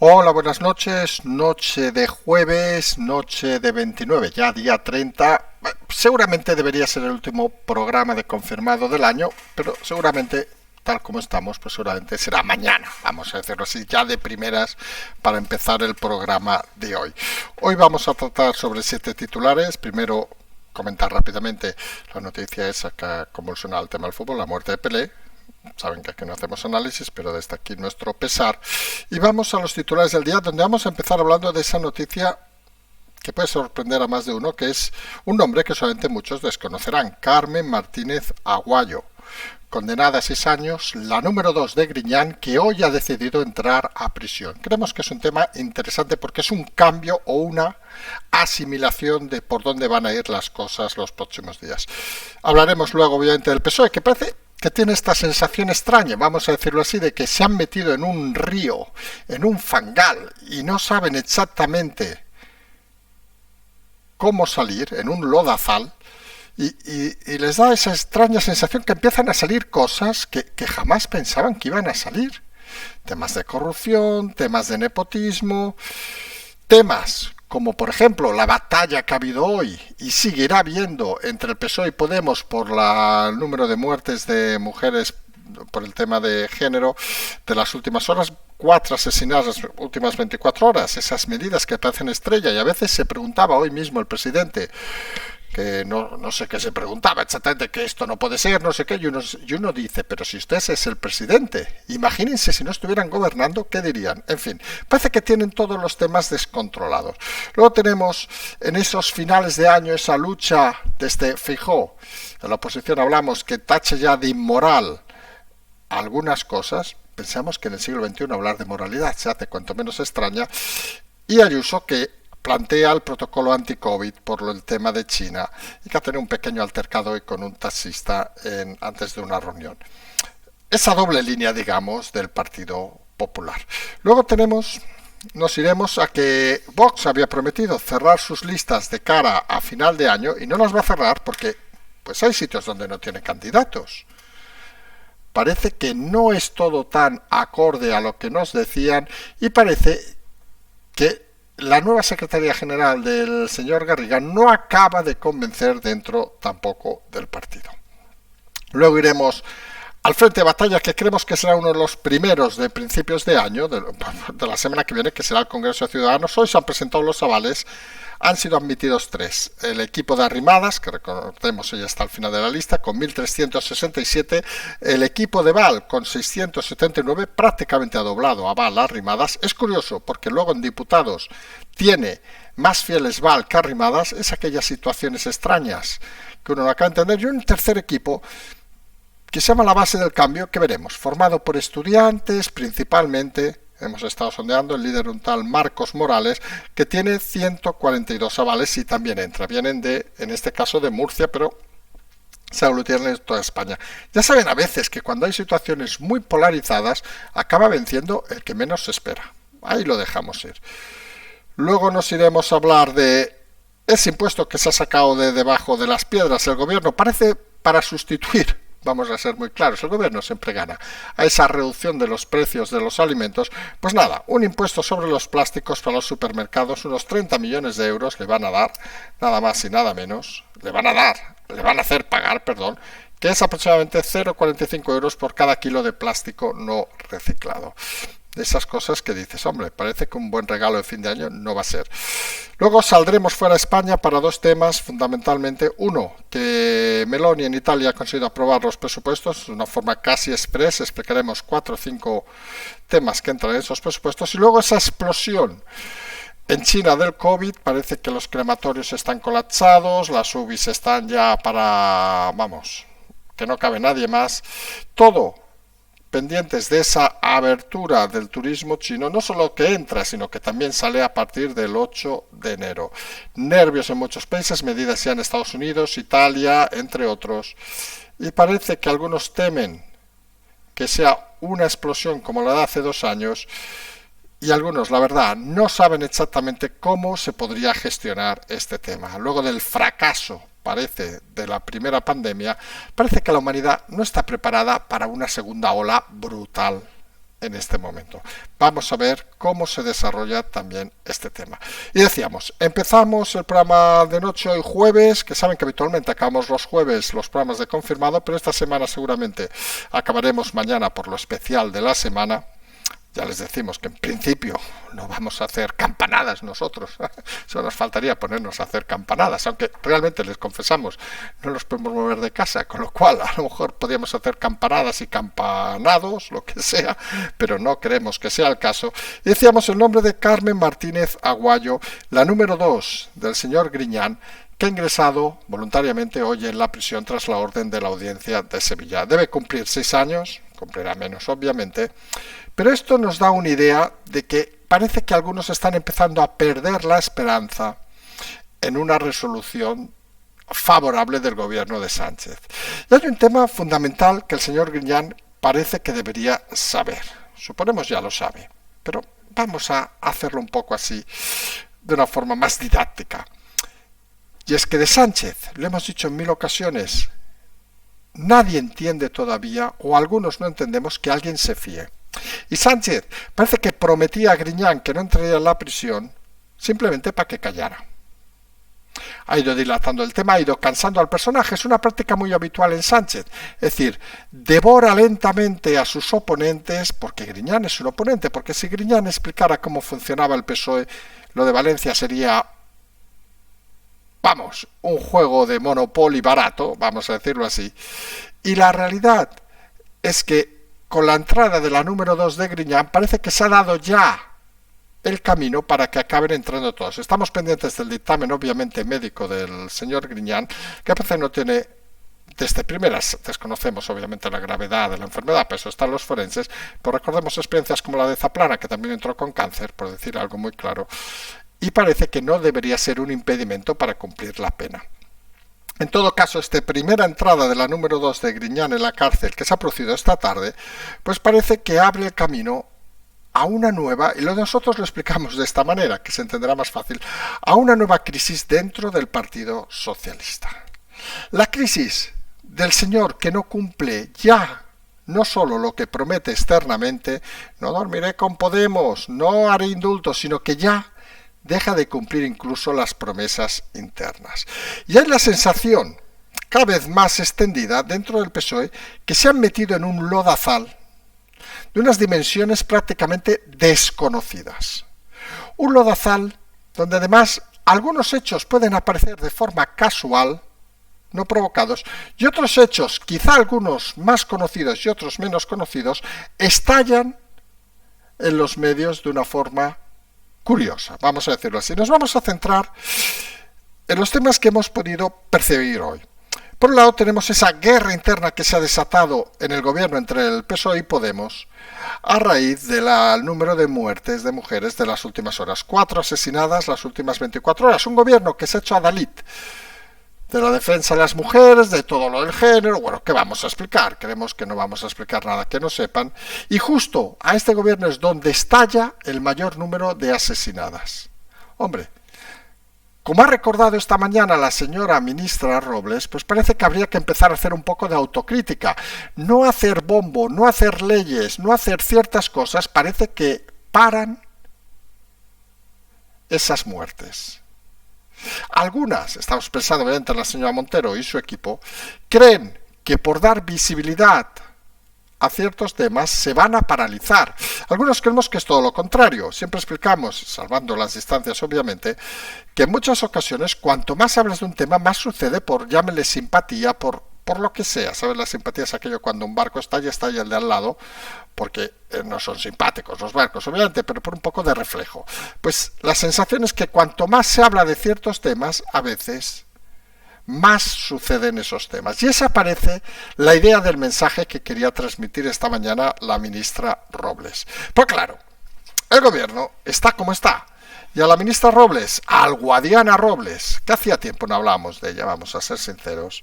Hola, buenas noches. Noche de jueves, noche de 29, ya día 30. Seguramente debería ser el último programa de confirmado del año, pero seguramente, tal como estamos, pues seguramente será mañana. Vamos a decirlo así, ya de primeras para empezar el programa de hoy. Hoy vamos a tratar sobre 7 titulares. Primero, comentar rápidamente la noticia esa que ha convulsionado el tema del fútbol, la muerte de Pelé. Saben que aquí no hacemos análisis, pero desde aquí nuestro pesar. Y vamos a los titulares del día, donde vamos a empezar hablando de esa noticia que puede sorprender a más de uno, que es un nombre que solamente muchos desconocerán: Carmen Martínez Aguayo, condenada a 6 años, la número 2 de Griñán, que hoy ha decidido entrar a prisión. Creemos que es un tema interesante porque es un cambio o una asimilación de por dónde van a ir las cosas los próximos días. Hablaremos luego, obviamente, del PSOE, que parece que tiene esta sensación extraña, vamos a decirlo así, de que se han metido en un río, en un fangal, y no saben exactamente cómo salir, en un lodazal, y les da esa extraña sensación que empiezan a salir cosas que jamás pensaban que iban a salir. Temas de corrupción, temas de nepotismo, temas como por ejemplo la batalla que ha habido hoy y seguirá habiendo entre el PSOE y Podemos por el número de muertes de mujeres por el tema de género de las últimas horas, 4 asesinadas las últimas 24 horas, esas medidas que parecen estrella. Y a veces se preguntaba hoy mismo el presidente, que no sé qué se preguntaba exactamente, que esto no puede ser, no sé qué, y uno dice, pero si usted es el presidente, imagínense si no estuvieran gobernando, ¿qué dirían? En fin, parece que tienen todos los temas descontrolados. Luego tenemos en esos finales de año esa lucha desde Feijóo, en la oposición hablamos que tache ya de inmoral algunas cosas. Pensamos que en el siglo XXI hablar de moralidad se hace cuanto menos extraña, y Ayuso, que plantea el protocolo anti-COVID por el tema de China y que ha tenido un pequeño altercado hoy con un taxista antes de una reunión. Esa doble línea, digamos, del Partido Popular. Luego nos iremos a que Vox había prometido cerrar sus listas de cara a final de año y no las va a cerrar porque pues hay sitios donde no tiene candidatos. Parece que no es todo tan acorde a lo que nos decían y parece que la nueva secretaría general del señor Garriga no acaba de convencer dentro tampoco del partido. Luego iremos al frente de batalla, que creemos que será uno de los primeros de principios de año, de la semana que viene, que será el Congreso de Ciudadanos. Hoy se han presentado los avales, han sido admitidos 3. El equipo de Arrimadas, que recordemos ya está al final de la lista, con 1.367. El equipo de Val, con 679, prácticamente ha doblado a Val Arrimadas. Es curioso, porque luego en diputados tiene más fieles Val que Arrimadas. Es aquellas situaciones extrañas que uno no acaba de entender. Y un tercer equipo que se llama La Base del Cambio, que veremos, formado por estudiantes principalmente. Hemos estado sondeando el líder, un tal Marcos Morales, que tiene 142 avales y también entra. Vienen en este caso de Murcia, pero se aglutinan en toda España. Ya saben a veces que cuando hay situaciones muy polarizadas, acaba venciendo el que menos se espera. Ahí lo dejamos ir. Luego nos iremos a hablar de ese impuesto que se ha sacado de debajo de las piedras. El gobierno parece para sustituir, vamos a ser muy claros, el gobierno siempre gana, a esa reducción de los precios de los alimentos. Pues nada, un impuesto sobre los plásticos para los supermercados, unos 30 millones de euros le van a dar, nada más y nada menos, le van a hacer pagar, que es aproximadamente 0,45 euros por cada kilo de plástico no reciclado. De esas cosas que dices, hombre, parece que un buen regalo de fin de año no va a ser. Luego saldremos fuera de España para 2 temas, fundamentalmente. Uno, que Meloni en Italia ha conseguido aprobar los presupuestos de una forma casi express. Explicaremos 4 o 5 temas que entran en esos presupuestos. Y luego esa explosión en China del COVID. Parece que los crematorios están colapsados, las UBIs están ya que no cabe nadie más. Todo pendientes de esa abertura del turismo chino, no solo que entra, sino que también sale a partir del 8 de enero. Nervios en muchos países, medidas ya en Estados Unidos, Italia, entre otros. Y parece que algunos temen que sea una explosión como la de hace 2 años, y algunos, la verdad, no saben exactamente cómo se podría gestionar este tema. Luego del fracaso, parece, de la primera pandemia, parece que la humanidad no está preparada para una segunda ola brutal en este momento. Vamos a ver cómo se desarrolla también este tema. Y decíamos, empezamos el programa de noche hoy jueves, que saben que habitualmente acabamos los jueves los programas de confirmado, pero esta semana seguramente acabaremos mañana por lo especial de la semana. Ya les decimos que en principio no vamos a hacer campanadas nosotros, solo nos faltaría ponernos a hacer campanadas, aunque realmente les confesamos, no nos podemos mover de casa, con lo cual a lo mejor podríamos hacer campanadas y campanados, lo que sea, pero no creemos que sea el caso. Y decíamos el nombre de Carmen Martínez Aguayo, la número 2 del señor Griñán, que ha ingresado voluntariamente hoy en la prisión tras la orden de la Audiencia de Sevilla. Debe cumplir 6 años, cumplirá menos obviamente, pero esto nos da una idea de que parece que algunos están empezando a perder la esperanza en una resolución favorable del gobierno de Sánchez. Y hay un tema fundamental que el señor Griñán parece que debería saber. Suponemos ya lo sabe, pero vamos a hacerlo un poco así, de una forma más didáctica. Y es que de Sánchez, lo hemos dicho en 1000 ocasiones, nadie entiende todavía, o algunos no entendemos, que alguien se fíe. Y Sánchez parece que prometía a Griñán que no entraría en la prisión simplemente para que callara. Ha ido dilatando el tema, ha ido cansando al personaje. Es una práctica muy habitual en Sánchez. Es decir, devora lentamente a sus oponentes porque Griñán es un oponente. Porque si Griñán explicara cómo funcionaba el PSOE, lo de Valencia sería, vamos, un juego de Monopoly barato, vamos a decirlo así. Y la realidad es que con la entrada de la número 2 de Griñán parece que se ha dado ya el camino para que acaben entrando todos. Estamos pendientes del dictamen, obviamente, médico del señor Griñán, que a veces no tiene, desde primeras, desconocemos obviamente la gravedad de la enfermedad, pero eso están los forenses, pero recordemos experiencias como la de Zaplana, que también entró con cáncer, por decir algo muy claro, y parece que no debería ser un impedimento para cumplir la pena. En todo caso, esta primera entrada de la número 2 de Griñán en la cárcel, que se ha producido esta tarde, pues parece que abre el camino a una nueva, y nosotros lo explicamos de esta manera, que se entenderá más fácil, a una nueva crisis dentro del Partido Socialista. La crisis del señor que no cumple ya no solo lo que promete externamente, no dormiré con Podemos, no haré indultos, sino que ya deja de cumplir incluso las promesas internas. Y hay la sensación, cada vez más extendida dentro del PSOE, que se han metido en un lodazal de unas dimensiones prácticamente desconocidas. Un lodazal donde además algunos hechos pueden aparecer de forma casual, no provocados, y otros hechos, quizá algunos más conocidos y otros menos conocidos, estallan en los medios de una forma curiosa, vamos a decirlo así. Nos vamos a centrar en los temas que hemos podido percibir hoy. Por un lado tenemos esa guerra interna que se ha desatado en el gobierno entre el PSOE y Podemos a raíz del número de muertes de mujeres de las últimas horas. 4 asesinadas las últimas 24 horas. Un gobierno que se ha hecho adalid de la defensa de las mujeres, de todo lo del género. Bueno, ¿qué vamos a explicar? Creemos que no vamos a explicar nada que no sepan. Y justo a este gobierno es donde estalla el mayor número de asesinadas. Hombre, como ha recordado esta mañana la señora ministra Robles, pues parece que habría que empezar a hacer un poco de autocrítica. No hacer bombo, no hacer leyes, no hacer ciertas cosas, parece que paran esas muertes. Algunas, estamos pensando obviamente en la señora Montero y su equipo, creen que por dar visibilidad a ciertos temas se van a paralizar. Algunos creemos que es todo lo contrario. Siempre explicamos, salvando las distancias obviamente, que en muchas ocasiones cuanto más hablas de un tema, más sucede por, llámele simpatía, por lo que sea. ¿Sabes? La simpatía es aquello cuando un barco estalla el de al lado, porque no son simpáticos los barcos, obviamente, pero por un poco de reflejo. Pues la sensación es que cuanto más se habla de ciertos temas, a veces más suceden esos temas. Y esa parece la idea del mensaje que quería transmitir esta mañana la ministra Robles. Pues claro, el gobierno está como está. Y a la ministra Robles, a Guadiana Robles, que hacía tiempo no hablábamos de ella, vamos a ser sinceros,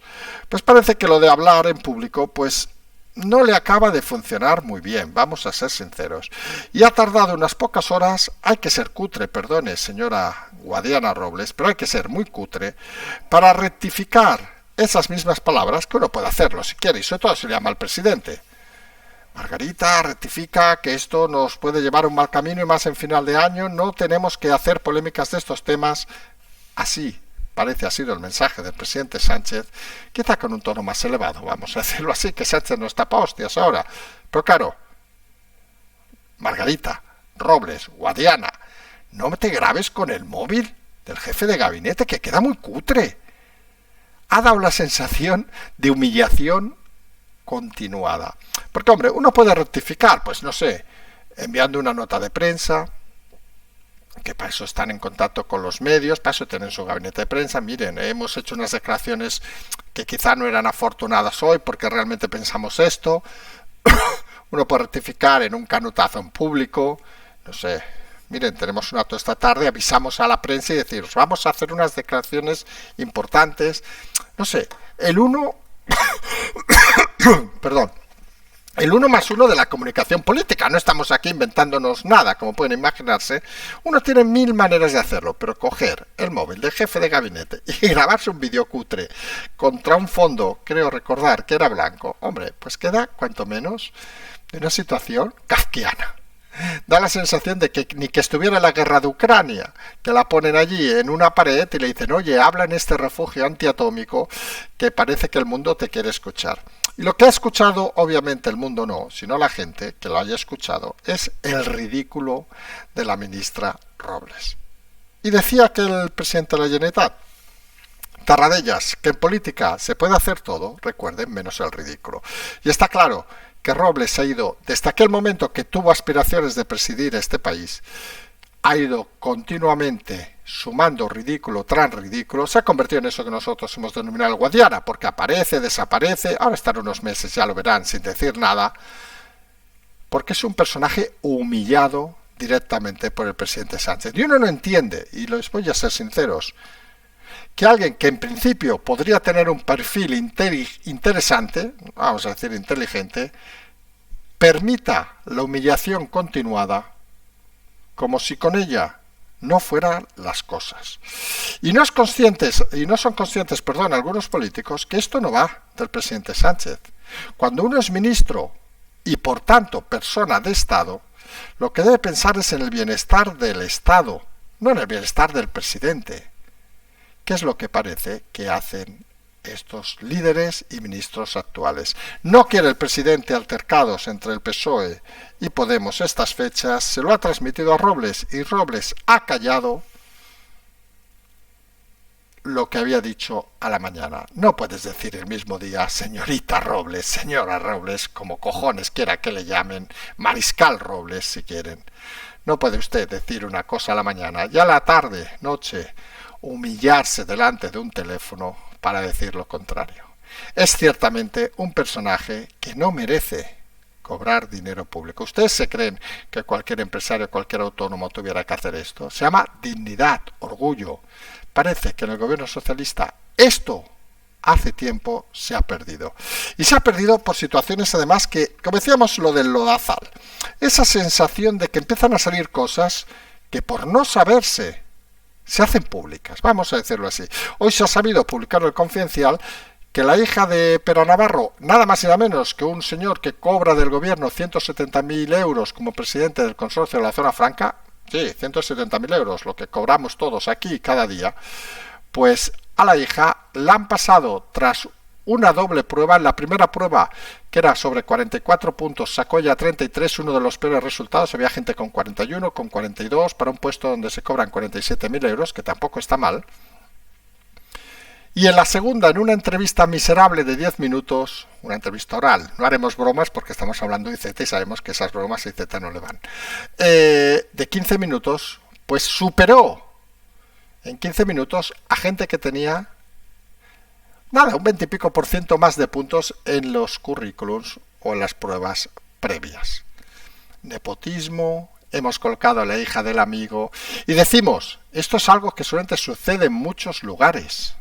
pues parece que lo de hablar en público, pues no le acaba de funcionar muy bien, vamos a ser sinceros. Y ha tardado unas pocas horas, hay que ser cutre, perdone señora Guadiana Robles, pero hay que ser muy cutre, para rectificar esas mismas palabras, que uno puede hacerlo si quiere, y sobre todo si le llama al presidente. Margarita rectifica que esto nos puede llevar a un mal camino y más en final de año. No tenemos que hacer polémicas de estos temas. Así parece ha sido el mensaje del presidente Sánchez, quizá con un tono más elevado, vamos a decirlo así, que Sánchez no está pa' hostias ahora. Pero claro, Margarita, Robles, Guadiana, no te grabes con el móvil del jefe de gabinete, que queda muy cutre. Ha dado la sensación de humillación continuada. Porque, hombre, uno puede rectificar, pues no sé, enviando una nota de prensa, que para eso están en contacto con los medios, para eso tienen su gabinete de prensa. Miren, hemos hecho unas declaraciones que quizá no eran afortunadas hoy porque realmente pensamos esto. Uno puede rectificar en un canutazo en público, no sé, miren, tenemos un acto esta tarde, avisamos a la prensa y deciros, vamos a hacer unas declaraciones importantes, no sé, el uno, perdón, el 1 más 1 de la comunicación política. No estamos aquí inventándonos nada, como pueden imaginarse. Uno tiene mil maneras de hacerlo, pero coger el móvil del jefe de gabinete y grabarse un vídeo cutre contra un fondo, creo recordar que era blanco, hombre, pues queda cuanto menos de una situación kafkiana. Da la sensación de que ni que estuviera la guerra de Ucrania, que la ponen allí en una pared y le dicen, oye, habla en este refugio antiatómico que parece que el mundo te quiere escuchar. Y lo que ha escuchado, obviamente el mundo no, sino la gente que lo haya escuchado, es el ridículo de la ministra Robles. Y decía que el presidente de la Generalitat, Tarradellas, que en política se puede hacer todo, recuerden, menos el ridículo. Y está claro que Robles ha ido, desde aquel momento que tuvo aspiraciones de presidir este país, ha ido continuamente sumando ridículo tras ridículo, se ha convertido en eso que nosotros hemos denominado el Guadiana, porque aparece, desaparece, ahora están unos meses, ya lo verán, sin decir nada, porque es un personaje humillado directamente por el presidente Sánchez. Y uno no entiende, y les voy a ser sinceros, que alguien que en principio podría tener un perfil interesante, vamos a decir inteligente, permita la humillación continuada como si con ella no fueran las cosas. Y no son conscientes, algunos políticos, que esto no va del presidente Sánchez. Cuando uno es ministro y por tanto persona de Estado, lo que debe pensar es en el bienestar del Estado, no en el bienestar del presidente. ¿Qué es lo que parece que hacen estos líderes y ministros actuales? No quiere el presidente altercados entre el PSOE y Podemos estas fechas, se lo ha transmitido a Robles y Robles ha callado lo que había dicho a la mañana. No puedes decir el mismo día, señorita Robles, señora Robles, como cojones quiera que le llamen, mariscal Robles si quieren. No puede usted decir una cosa a la mañana y a la tarde, noche, humillarse delante de un teléfono para decir lo contrario. Es ciertamente un personaje que no merece cobrar dinero público. ¿Ustedes se creen que cualquier empresario, cualquier autónomo tuviera que hacer esto? Se llama dignidad, orgullo. Parece que en el gobierno socialista esto hace tiempo se ha perdido. Y se ha perdido por situaciones además que, como decíamos, lo del lodazal. Esa sensación de que empiezan a salir cosas que por no saberse se hacen públicas, vamos a decirlo así. Hoy se ha sabido publicar el Confidencial que la hija de Pera Navarro, nada más y nada menos que un señor que cobra del gobierno 170.000 euros como presidente del consorcio de la zona franca, sí, 170.000 euros, lo que cobramos todos aquí cada día, pues a la hija la han pasado tras una doble prueba. En la primera prueba, que era sobre 44 puntos, sacó ya 33, uno de los peores resultados. Había gente con 41, con 42, para un puesto donde se cobran 47.000 euros, que tampoco está mal. Y en la segunda, en una entrevista miserable de 10 minutos, una entrevista oral, no haremos bromas porque estamos hablando de ICETA y sabemos que esas bromas a ICETA no le van, de 15 minutos, pues superó en 15 minutos a gente que tenía nada, un 20 y pico % más de puntos en los currículums o en las pruebas previas. Nepotismo, hemos colocado a la hija del amigo y decimos, esto es algo que solamente sucede en muchos lugares.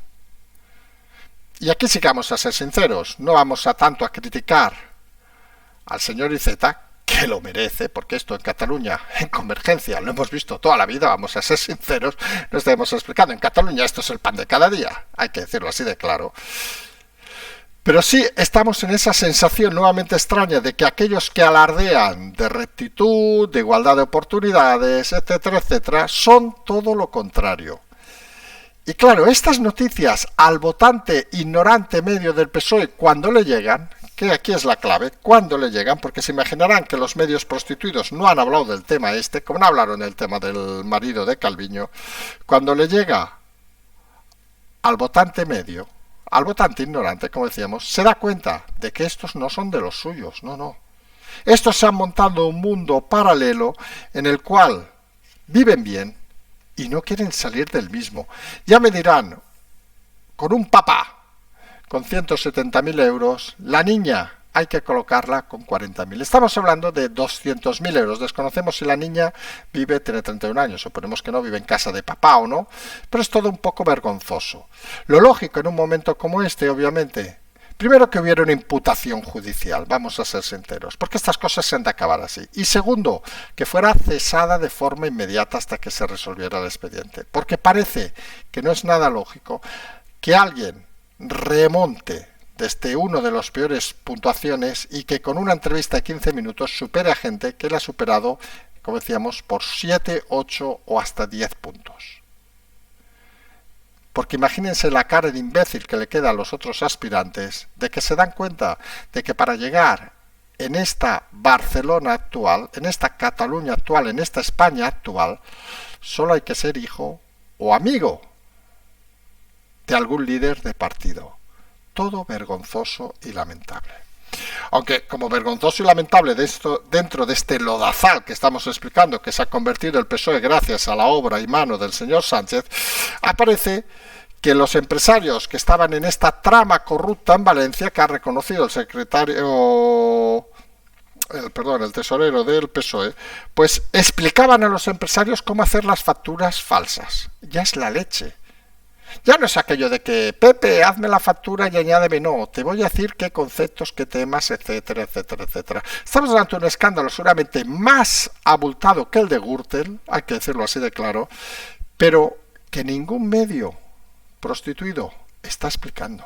Y aquí sí que vamos a ser sinceros, no vamos a tanto a criticar al señor Iceta, que lo merece, porque esto en Cataluña, en Convergencia, lo hemos visto toda la vida, vamos a ser sinceros, no estaremos explicando, en Cataluña esto es el pan de cada día, hay que decirlo así de claro. Pero sí estamos en esa sensación nuevamente extraña de que aquellos que alardean de rectitud, de igualdad de oportunidades, etcétera, etcétera, son todo lo contrario. Y claro, estas noticias al votante ignorante medio del PSOE cuando le llegan, que aquí es la clave, cuando le llegan, porque se imaginarán que los medios prostituidos no han hablado del tema este, como no hablaron del tema del marido de Calviño, cuando le llega al votante medio, al votante ignorante, como decíamos, se da cuenta de que estos no son de los suyos, no. Estos se han montado un mundo paralelo en el cual viven bien y no quieren salir del mismo. Ya me dirán, con un papá con 170.000 euros, la niña hay que colocarla con 40.000. Estamos hablando de 200.000 euros. Desconocemos si la niña tiene 31 años, suponemos que no, vive en casa de papá o no, pero es todo un poco vergonzoso. Lo lógico en un momento como este, obviamente, primero que hubiera una imputación judicial, vamos a ser sinceros, porque estas cosas se han de acabar así. Y segundo, que fuera cesada de forma inmediata hasta que se resolviera el expediente, porque parece que no es nada lógico que alguien remonte desde uno de los peores puntuaciones y que con una entrevista de 15 minutos supere a gente que le ha superado, como decíamos, por 7, 8 o hasta 10 puntos. Porque imagínense la cara de imbécil que le queda a los otros aspirantes de que se dan cuenta de que para llegar en esta Barcelona actual, en esta Cataluña actual, en esta España actual, solo hay que ser hijo o amigo de algún líder de partido. Todo vergonzoso y lamentable. Aunque como vergonzoso y lamentable dentro de este lodazal que estamos explicando, que se ha convertido el PSOE gracias a la obra y mano del señor Sánchez, aparece que los empresarios que estaban en esta trama corrupta en Valencia, que ha reconocido el tesorero del PSOE, pues explicaban a los empresarios cómo hacer las facturas falsas. Ya es la leche. Ya no es aquello de que, Pepe, hazme la factura y añádeme, no, te voy a decir qué conceptos, qué temas, etcétera, etcétera, etcétera. Estamos ante un escándalo seguramente más abultado que el de Gürtel, hay que decirlo así de claro, pero que ningún medio prostituido está explicando.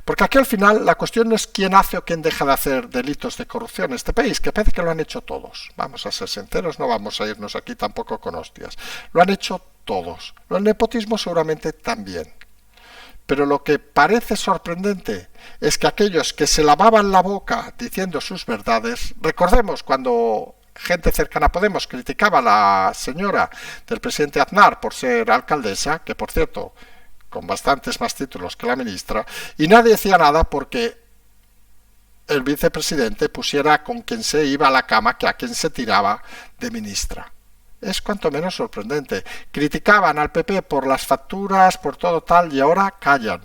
Porque aquí al final la cuestión no es quién hace o quién deja de hacer delitos de corrupción en este país, que parece que lo han hecho todos. Vamos a ser sinceros, no vamos a irnos aquí tampoco con hostias. Lo han hecho todos. El nepotismo seguramente también. Pero lo que parece sorprendente es que aquellos que se lavaban la boca diciendo sus verdades, recordemos cuando gente cercana a Podemos criticaba a la señora del presidente Aznar por ser alcaldesa, que por cierto, con bastantes más títulos que la ministra, y nadie decía nada porque el vicepresidente pusiera con quien se iba a la cama que a quien se tiraba de ministra. Es cuanto menos sorprendente. Criticaban al PP por las facturas, por todo tal, y ahora callan.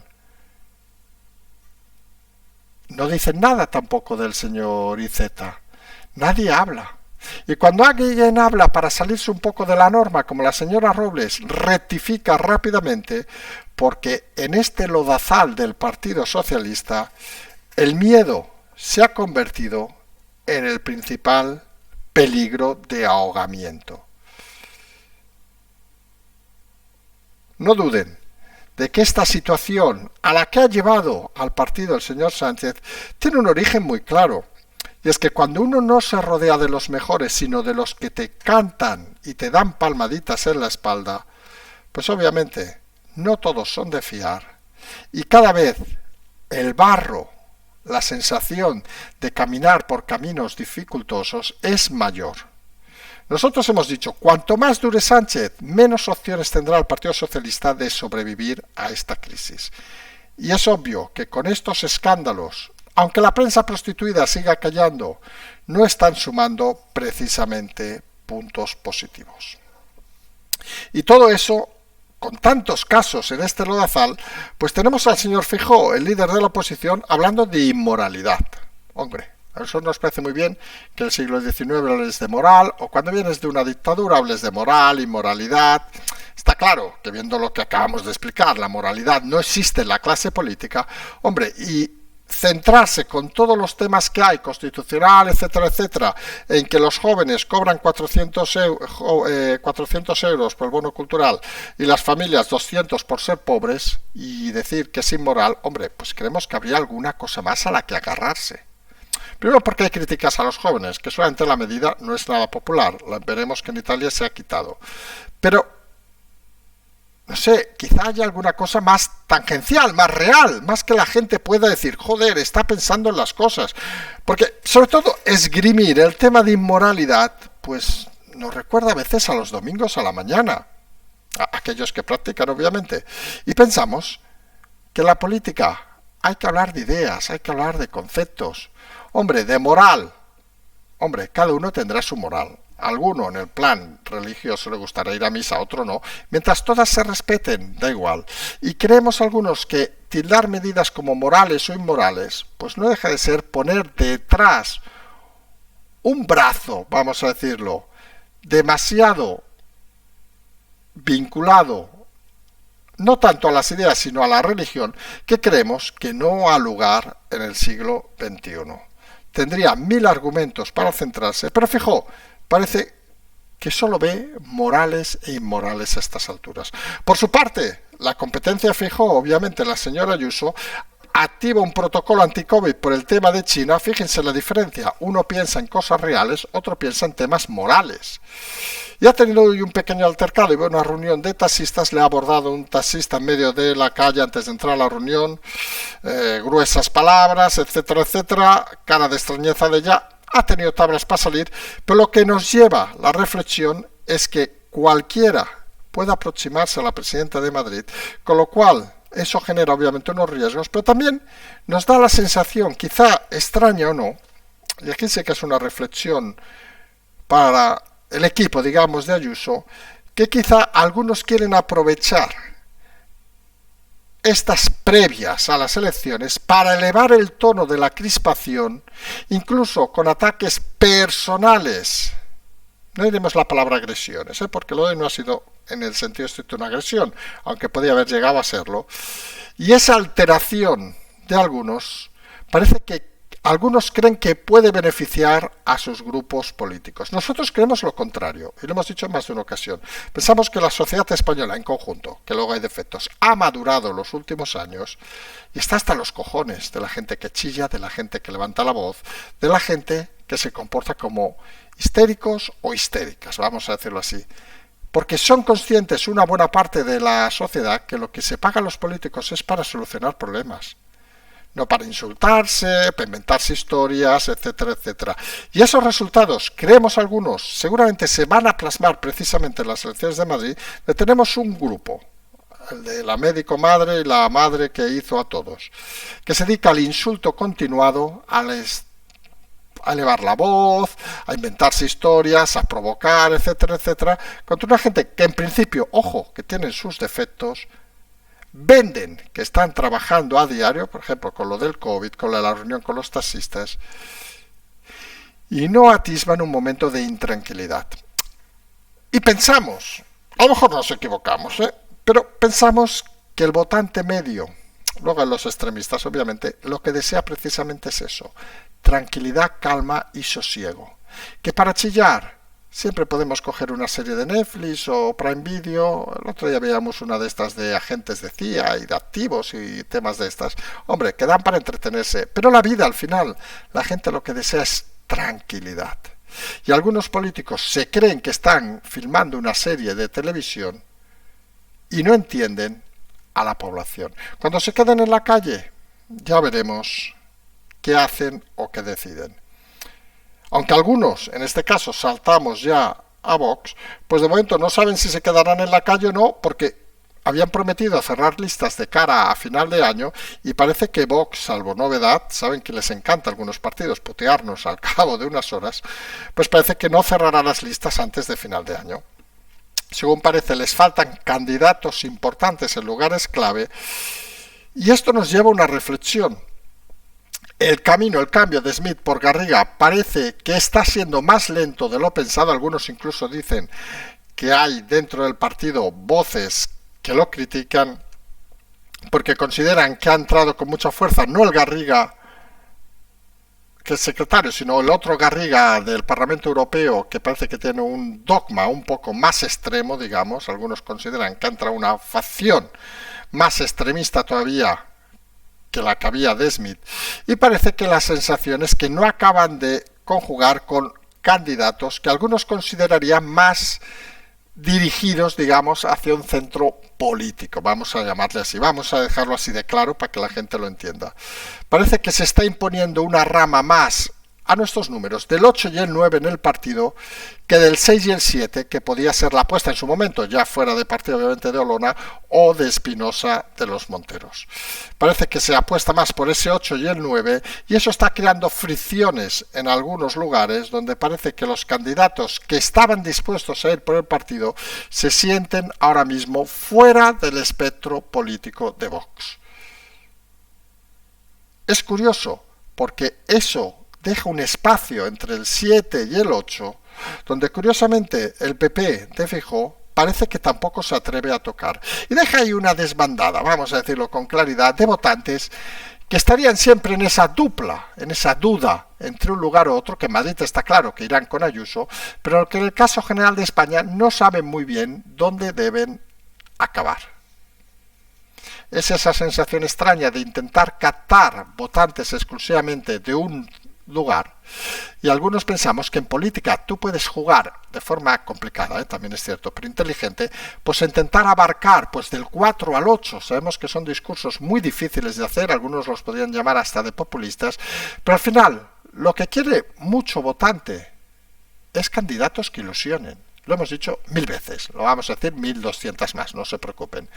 No dicen nada tampoco del señor Iceta. Nadie habla. Y cuando alguien habla para salirse un poco de la norma, como la señora Robles, rectifica rápidamente, porque en este lodazal del Partido Socialista, el miedo se ha convertido en el principal peligro de ahogamiento. No duden de que esta situación a la que ha llevado al partido el señor Sánchez tiene un origen muy claro. Y es que cuando uno no se rodea de los mejores, sino de los que te cantan y te dan palmaditas en la espalda, pues obviamente no todos son de fiar. Y cada vez el barro, la sensación de caminar por caminos dificultosos es mayor. Nosotros hemos dicho, cuanto más dure Sánchez, menos opciones tendrá el Partido Socialista de sobrevivir a esta crisis. Y es obvio que con estos escándalos, aunque la prensa prostituida siga callando, no están sumando precisamente puntos positivos. Y todo eso, con tantos casos en este lodazal, pues tenemos al señor Feijóo, el líder de la oposición, hablando de inmoralidad. Hombre, a nosotros nos parece muy bien que en el siglo XIX hables de moral, o cuando vienes de una dictadura hables de moral, inmoralidad. Está claro que viendo lo que acabamos de explicar, la moralidad no existe en la clase política. Hombre, y centrarse con todos los temas que hay, constitucional, etcétera, etcétera, en que los jóvenes cobran 400 euros por el bono cultural y las familias 200 por ser pobres, y decir que es inmoral, hombre, pues creemos que habría alguna cosa más a la que agarrarse. Primero porque hay críticas a los jóvenes, que solamente la medida no es nada popular, veremos que en Italia se ha quitado. Pero no sé, quizá haya alguna cosa más tangencial, más real, más que la gente pueda decir, joder, está pensando en las cosas. Porque, sobre todo, esgrimir el tema de inmoralidad, pues nos recuerda a veces a los domingos a la mañana, a aquellos que practican, obviamente. Y pensamos que en la política hay que hablar de ideas, hay que hablar de conceptos. Hombre, de moral. Hombre, cada uno tendrá su moral. A alguno en el plan religioso le gustará ir a misa, a otro no. Mientras todas se respeten, da igual. Y creemos algunos que tildar medidas como morales o inmorales, pues no deja de ser poner detrás un brazo, vamos a decirlo, demasiado vinculado no tanto a las ideas sino a la religión, que creemos que no ha lugar en el siglo XXI. Tendría 1000 argumentos para centrarse, pero fijo, parece que solo ve morales e inmorales a estas alturas. Por su parte, la competencia Feijóo, obviamente la señora Ayuso, activa un protocolo anti-COVID por el tema de China. Fíjense la diferencia. Uno piensa en cosas reales, otro piensa en temas morales. Y ha tenido hoy un pequeño altercado y una reunión de taxistas. Le ha abordado un taxista en medio de la calle antes de entrar a la reunión. Gruesas palabras, etcétera, etcétera. Cara de extrañeza de ella. Ha tenido tablas para salir, pero lo que nos lleva la reflexión es que cualquiera puede aproximarse a la presidenta de Madrid, con lo cual eso genera obviamente unos riesgos, pero también nos da la sensación, quizá extraña o no, y aquí sé que es una reflexión para el equipo, digamos, de Ayuso, que quizá algunos quieren aprovechar estas previas a las elecciones para elevar el tono de la crispación, incluso con ataques personales. No diremos la palabra agresiones, porque lo de no ha sido en el sentido estricto una agresión, aunque podía haber llegado a serlo. Y esa alteración de algunos, parece que algunos creen que puede beneficiar a sus grupos políticos. Nosotros creemos lo contrario, y lo hemos dicho en más de una ocasión. Pensamos que la sociedad española en conjunto, que luego hay defectos, ha madurado en los últimos años y está hasta los cojones de la gente que chilla, de la gente que levanta la voz, de la gente que se comporta como histéricos o histéricas, vamos a decirlo así. Porque son conscientes una buena parte de la sociedad que lo que se paga a los políticos es para solucionar problemas. No para insultarse, para inventarse historias, etcétera, etcétera. Y esos resultados, creemos algunos, seguramente se van a plasmar precisamente en las elecciones de Madrid. Tenemos un grupo, el de la médico madre y la madre que hizo a todos, que se dedica al insulto continuado, a elevar la voz, a inventarse historias, a provocar, etcétera, etcétera, contra una gente que en principio, ojo, que tienen sus defectos, venden que están trabajando a diario, por ejemplo, con lo del COVID, con la reunión con los taxistas, y no atisban un momento de intranquilidad. Y pensamos, a lo mejor nos equivocamos, pero pensamos que el votante medio, luego en los extremistas obviamente, lo que desea precisamente es eso, tranquilidad, calma y sosiego. Que para chillar siempre podemos coger una serie de Netflix o Prime Video. El otro día veíamos una de estas de agentes de CIA y de activos y temas de estas. Hombre, que dan para entretenerse. Pero la vida, al final, la gente lo que desea es tranquilidad. Y algunos políticos se creen que están filmando una serie de televisión y no entienden a la población. Cuando se queden en la calle, ya veremos qué hacen o qué deciden. Aunque algunos, en este caso, saltamos ya a Vox, pues de momento no saben si se quedarán en la calle o no, porque habían prometido cerrar listas de cara a final de año y parece que Vox, salvo novedad, saben que les encanta a algunos partidos putearnos al cabo de unas horas, pues parece que no cerrará las listas antes de final de año. Según parece, les faltan candidatos importantes en lugares clave y esto nos lleva a una reflexión. El cambio de Smith por Garriga parece que está siendo más lento de lo pensado. Algunos incluso dicen que hay dentro del partido voces que lo critican porque consideran que ha entrado con mucha fuerza no el Garriga que secretario, sino el otro Garriga del Parlamento Europeo, que parece que tiene un dogma un poco más extremo, digamos. Algunos consideran que entra una facción más extremista todavía que la que había de Smith, y parece que la sensación es que no acaban de conjugar con candidatos que algunos considerarían más dirigidos, digamos, hacia un centro político, vamos a llamarle así, vamos a dejarlo así de claro para que la gente lo entienda. Parece que se está imponiendo una rama más a nuestros números del 8 y el 9 en el partido que del 6 y el 7, que podía ser la apuesta en su momento, ya fuera de partido obviamente de Olona o de Espinosa de los Monteros. Parece que se apuesta más por ese 8 y el 9 y eso está creando fricciones en algunos lugares donde parece que los candidatos que estaban dispuestos a ir por el partido se sienten ahora mismo fuera del espectro político de Vox. Es curioso porque eso deja un espacio entre el 7 y el 8, donde curiosamente el PP de Feijóo parece que tampoco se atreve a tocar. Y deja ahí una desbandada, vamos a decirlo con claridad, de votantes que estarían siempre en esa dupla, en esa duda entre un lugar u otro, que en Madrid está claro que irán con Ayuso, pero que en el caso general de España no saben muy bien dónde deben acabar. Es esa sensación extraña de intentar captar votantes exclusivamente de un lugar, y algunos pensamos que en política tú puedes jugar de forma complicada, también es cierto, pero inteligente, pues intentar abarcar pues del 4 al 8, sabemos que son discursos muy difíciles de hacer, algunos los podrían llamar hasta de populistas, pero al final lo que quiere mucho votante es candidatos que ilusionen, lo hemos dicho 1000 veces, lo vamos a decir 1200 más, no se preocupen,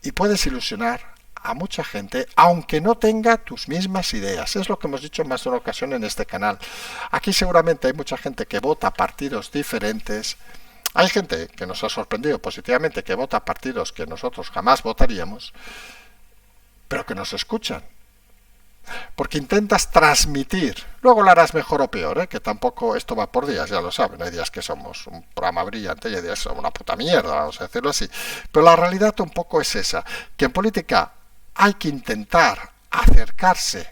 y puedes ilusionar a mucha gente, aunque no tenga tus mismas ideas. Es lo que hemos dicho en más de una ocasión en este canal. Aquí seguramente hay mucha gente que vota partidos diferentes. Hay gente que nos ha sorprendido positivamente que vota partidos que nosotros jamás votaríamos, pero que nos escuchan. Porque intentas transmitir, luego lo harás mejor o peor, que tampoco esto va por días, ya lo saben, hay días que somos un programa brillante y hay días que somos una puta mierda, vamos a decirlo así. Pero la realidad un poco es esa, que en política hay que intentar acercarse,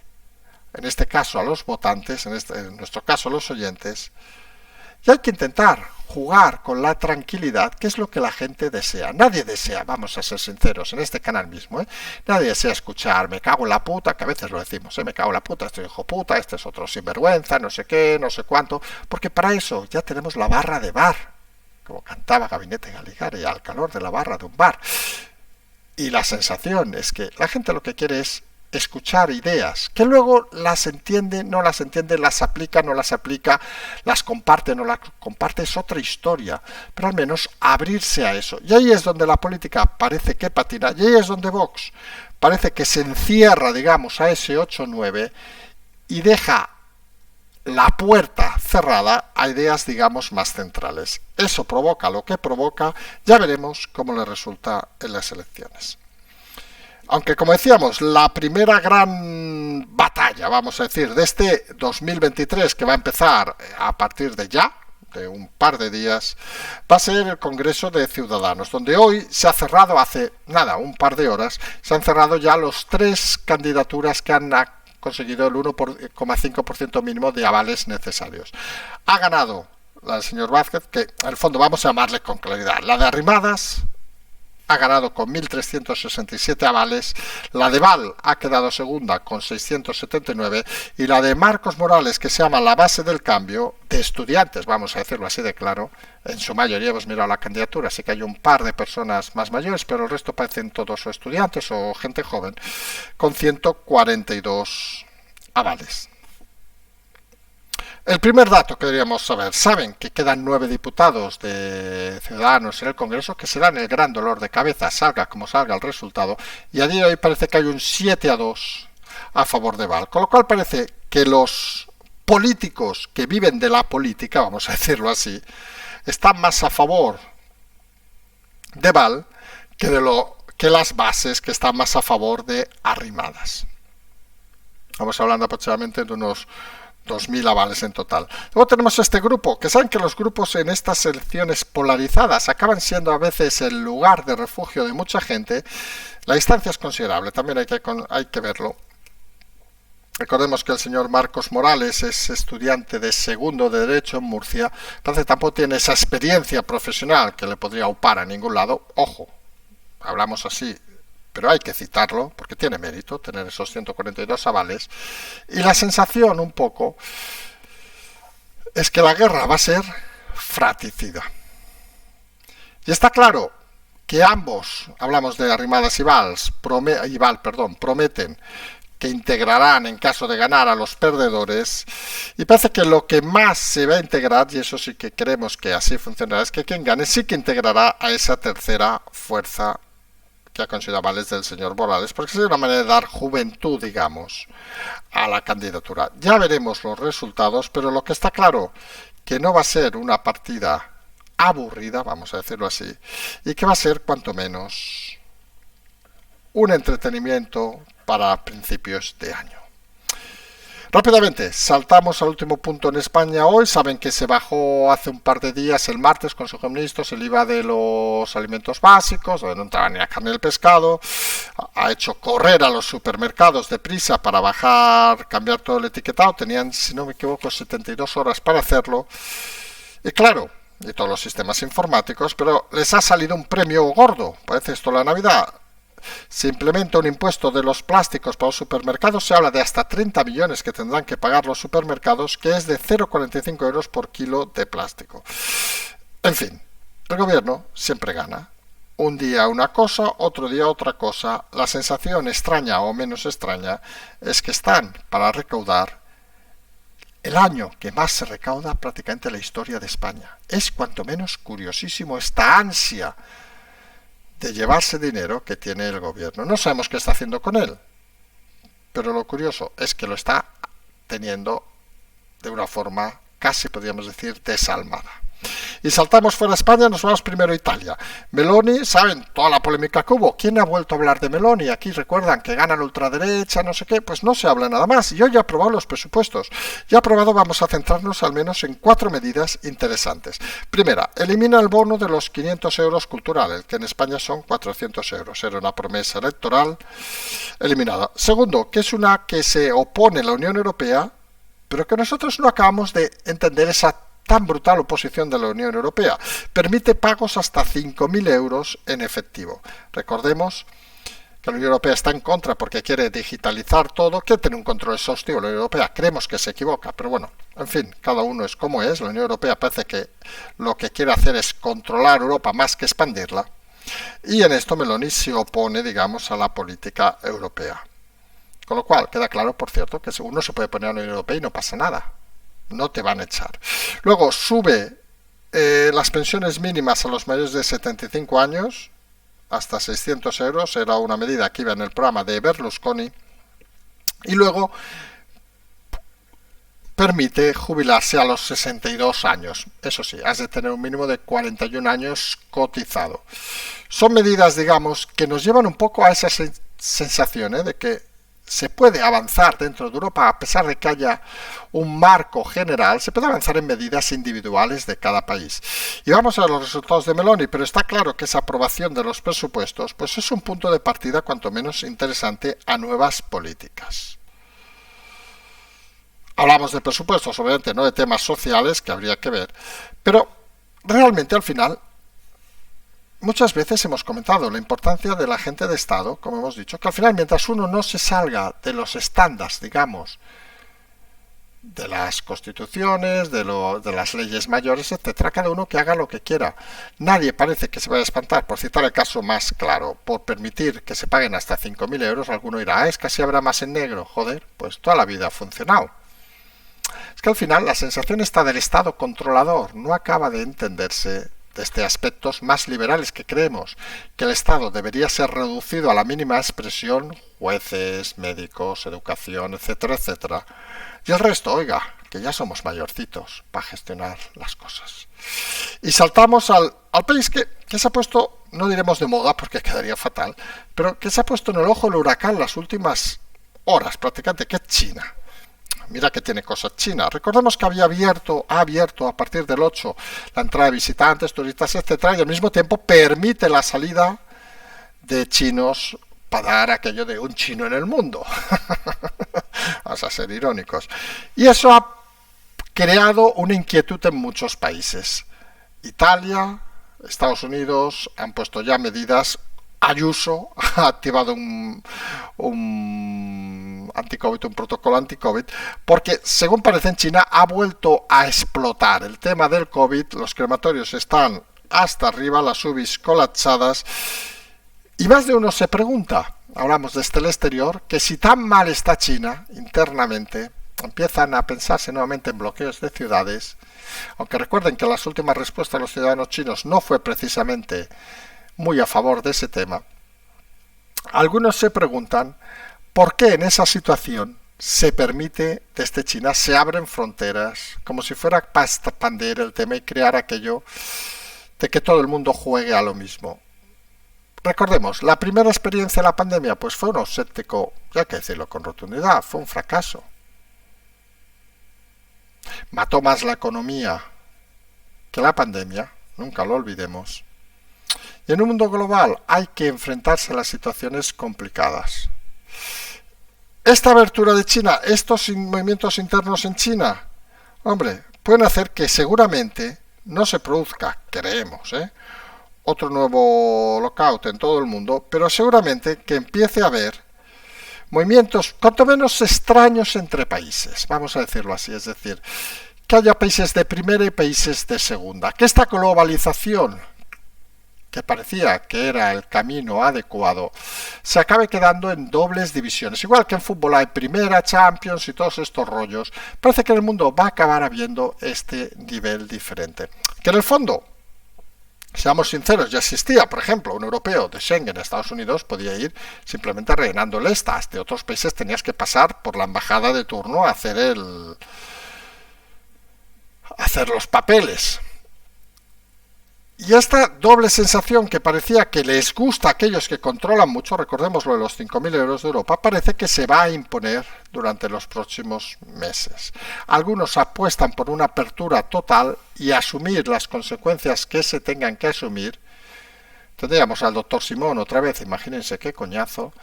en este caso a los votantes, en nuestro caso a los oyentes, y hay que intentar jugar con la tranquilidad, que es lo que la gente desea. Nadie desea, vamos a ser sinceros, en este canal mismo, nadie desea escuchar, me cago en la puta, que a veces lo decimos, me cago en la puta, este hijo puta, este es otro sinvergüenza, no sé qué, no sé cuánto, porque para eso ya tenemos la barra de bar, como cantaba Gabinete Galigari, al calor de la barra de un bar. Y la sensación es que la gente lo que quiere es escuchar ideas, que luego las entiende, no las entiende, las aplica, no las aplica, las comparte, no las comparte, es otra historia, pero al menos abrirse a eso. Y ahí es donde la política parece que patina, y ahí es donde Vox parece que se encierra, digamos, a ese 8-9 y deja la puerta cerrada a ideas, digamos, más centrales. Eso provoca lo que provoca, ya veremos cómo le resulta en las elecciones. Aunque, como decíamos, la primera gran batalla, vamos a decir, de este 2023, que va a empezar a partir de ya, de un par de días, va a ser el Congreso de Ciudadanos, donde hoy se ha cerrado, hace nada, un par de horas, se han cerrado ya los 3 candidaturas que han conseguido el 1,5% mínimo de avales necesarios. Ha ganado la del señor Vázquez, que en el fondo vamos a llamarle con claridad. La de Arrimadas ha ganado con 1.367 avales, la de Val ha quedado segunda con 679 y la de Marcos Morales, que se llama la base del cambio, de estudiantes, vamos a decirlo así de claro, en su mayoría hemos mirado la candidatura, así que hay un par de personas más mayores, pero el resto parecen todos o estudiantes o gente joven, con 142 avales. El primer dato que deberíamos saber, saben que quedan 9 diputados de Ciudadanos en el Congreso, que serán el gran dolor de cabeza, salga como salga el resultado, y a día de hoy parece que hay un 7-2 a favor de Val, con lo cual parece que los políticos que viven de la política, vamos a decirlo así, están más a favor de Val que las bases que están más a favor de Arrimadas. Estamos hablando aproximadamente de unos 2.000 avales en total. Luego tenemos este grupo, que saben que los grupos en estas elecciones polarizadas acaban siendo a veces el lugar de refugio de mucha gente. La distancia es considerable, también hay que verlo. Recordemos que el señor Marcos Morales es estudiante de segundo de Derecho en Murcia, entonces tampoco tiene esa experiencia profesional que le podría upar a ningún lado. Ojo, hablamos así, pero hay que citarlo porque tiene mérito tener esos 142 avales. Y la sensación un poco es que la guerra va a ser fratricida. Y está claro que ambos, hablamos de Arrimadas y Val, prometen que integrarán en caso de ganar a los perdedores, y parece que lo que más se va a integrar, y eso sí que creemos que así funcionará, es que quien gane sí que integrará a esa tercera fuerza que ha conseguido avales del señor Morales, porque es una manera de dar juventud, digamos, a la candidatura. Ya veremos los resultados, pero lo que está claro, que no va a ser una partida aburrida, vamos a decirlo así, y que va a ser cuanto menos un entretenimiento para principios de año. Rápidamente, saltamos al último punto en España hoy. Saben que se bajó hace un par de días, el martes, Consejo de Ministros, el IVA de los alimentos básicos, donde no entraba ni la carne ni el pescado. Ha hecho correr a los supermercados deprisa para bajar, cambiar todo el etiquetado. Tenían, si no me equivoco, 72 horas para hacerlo. Y claro, y todos los sistemas informáticos, pero les ha salido un premio gordo. Parece esto la Navidad. Se implementa un impuesto de los plásticos para los supermercados, se habla de hasta 30 millones que tendrán que pagar los supermercados, que es de 0,45 euros por kilo de plástico. En fin, el gobierno siempre gana. Un día una cosa, otro día otra cosa. La sensación extraña o menos extraña es que están para recaudar el año que más se recauda prácticamente en la historia de España. Es cuanto menos curiosísimo esta ansia de llevarse dinero que tiene el gobierno. No sabemos qué está haciendo con él, pero lo curioso es que lo está teniendo de una forma casi podríamos decir desalmada. Y saltamos fuera de España, nos vamos primero a Italia. Meloni, saben toda la polémica que hubo. ¿Quién ha vuelto a hablar de Meloni? Aquí recuerdan que gana la ultraderecha, no sé qué, pues no se habla nada más. Y hoy ha aprobado los presupuestos. Ya aprobado, vamos a centrarnos al menos en 4 medidas interesantes. Primera, elimina el bono de los 500 euros culturales, que en España son 400 euros. Era una promesa electoral eliminada. Segundo, que es una que se opone a la Unión Europea, pero que nosotros no acabamos de entender esa tan brutal oposición de la Unión Europea. Permite pagos hasta 5.000 euros en efectivo. Recordemos que la Unión Europea está en contra porque quiere digitalizar todo, quiere tener un control exhaustivo. La Unión Europea creemos que se equivoca, pero bueno, en fin, cada uno es como es. La Unión Europea parece que lo que quiere hacer es controlar Europa más que expandirla. Y en esto Meloni se opone, digamos, a la política europea. Con lo cual, queda claro, por cierto, que uno se puede poner a la Unión Europea y no pasa nada. No te van a echar. Luego sube las pensiones mínimas a los mayores de 75 años hasta 600 euros. Era una medida que iba en el programa de Berlusconi. Y luego permite jubilarse a los 62 años. Eso sí, has de tener un mínimo de 41 años cotizado. Son medidas, digamos, que nos llevan un poco a esa sensación de que se puede avanzar dentro de Europa, a pesar de que haya un marco general, se puede avanzar en medidas individuales de cada país. Y vamos a ver los resultados de Meloni, pero está claro que esa aprobación de los presupuestos pues es un punto de partida cuanto menos interesante a nuevas políticas. Hablamos de presupuestos, obviamente, no de temas sociales que habría que ver, pero realmente al final muchas veces hemos comentado la importancia del agente de Estado, como hemos dicho, que al final mientras uno no se salga de los estándares, digamos, de las constituciones, de las leyes mayores, etcétera, cada uno que haga lo que quiera. Nadie parece que se vaya a espantar, por citar el caso más claro, por permitir que se paguen hasta 5.000 euros, alguno dirá, es que así habrá más en negro. Joder, pues toda la vida ha funcionado. Es que al final la sensación está del Estado controlador, no acaba de entenderse desde aspectos más liberales que creemos que el Estado debería ser reducido a la mínima expresión, jueces, médicos, educación, etcétera, etcétera. Y el resto, oiga, que ya somos mayorcitos para gestionar las cosas. Y saltamos al país que se ha puesto, no diremos de moda porque quedaría fatal, pero que se ha puesto en el ojo del huracán las últimas horas prácticamente, que es China. Mira que tiene cosas China. Recordemos que ha abierto a partir del 8 la entrada de visitantes, turistas, etcétera, y al mismo tiempo permite la salida de chinos para dar aquello de un chino en el mundo. vamos a ser irónicos. Y eso ha creado una inquietud en muchos países. Italia, Estados Unidos han puesto ya medidas. Ayuso ha activado un anti-COVID, un protocolo anti-COVID, porque según parece en China ha vuelto a explotar el tema del COVID. Los crematorios están hasta arriba, las UBIs colapsadas, y más de uno se pregunta, hablamos desde el exterior, que si tan mal está China internamente, empiezan a pensarse nuevamente en bloqueos de ciudades, aunque recuerden que las últimas respuestas de los ciudadanos chinos no fue precisamente muy a favor de ese tema. Algunos se preguntan por qué en esa situación se permite desde China, se abren fronteras, como si fuera para expandir el tema y crear aquello de que todo el mundo juegue a lo mismo. Recordemos, la primera experiencia de la pandemia pues fue un escéptico, ya hay que decirlo con rotundidad, fue un fracaso. Mató más la economía que la pandemia, nunca lo olvidemos. Y en un mundo global hay que enfrentarse a las situaciones complicadas. Esta abertura de China, estos movimientos internos en China, hombre, pueden hacer que seguramente no se produzca, creemos, otro nuevo lockout en todo el mundo, pero seguramente que empiece a haber movimientos cuanto menos extraños entre países, vamos a decirlo así, es decir, que haya países de primera y países de segunda, que esta globalización que parecía que era el camino adecuado, se acabe quedando en dobles divisiones. Igual que en fútbol hay primera, Champions y todos estos rollos, parece que en el mundo va a acabar habiendo este nivel diferente. Que en el fondo, seamos sinceros, ya existía, por ejemplo, un europeo de Schengen a Estados Unidos, podía ir simplemente rellenando el estas. De otros países tenías que pasar por la embajada de turno a hacer los papeles. Y esta doble sensación que parecía que les gusta a aquellos que controlan mucho, recordemos lo de los 5.000 euros de Europa, parece que se va a imponer durante los próximos meses. Algunos apuestan por una apertura total y asumir las consecuencias que se tengan que asumir. Tendríamos al doctor Simón otra vez, imagínense qué coñazo.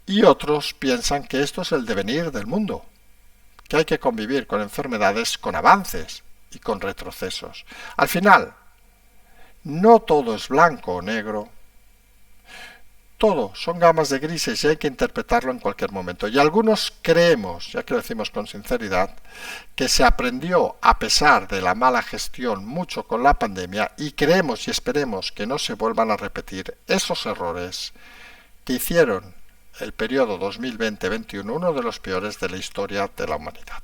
Y otros piensan que esto es el devenir del mundo, que hay que convivir con enfermedades, con avances y con retrocesos. Al final, no todo es blanco o negro, todo son gamas de grises y hay que interpretarlo en cualquier momento. Y algunos creemos, ya que lo decimos con sinceridad, que se aprendió a pesar de la mala gestión mucho con la pandemia y creemos y esperemos que no se vuelvan a repetir esos errores que hicieron el periodo 2020-21 uno de los peores de la historia de la humanidad.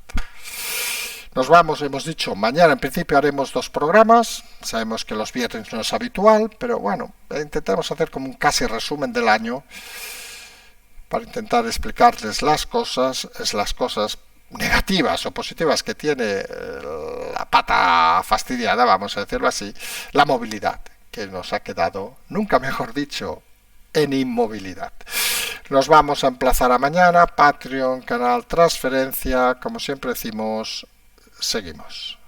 Nos vamos, hemos dicho, mañana en principio haremos 2 programas, sabemos que los viernes no es habitual, pero bueno, intentamos hacer como un casi resumen del año para intentar explicarles las cosas negativas o positivas que tiene la pata fastidiada, vamos a decirlo así, la movilidad, que nos ha quedado, nunca mejor dicho, en inmovilidad. Nos vamos a emplazar a mañana, Patreon, canal, transferencia, como siempre decimos, seguimos.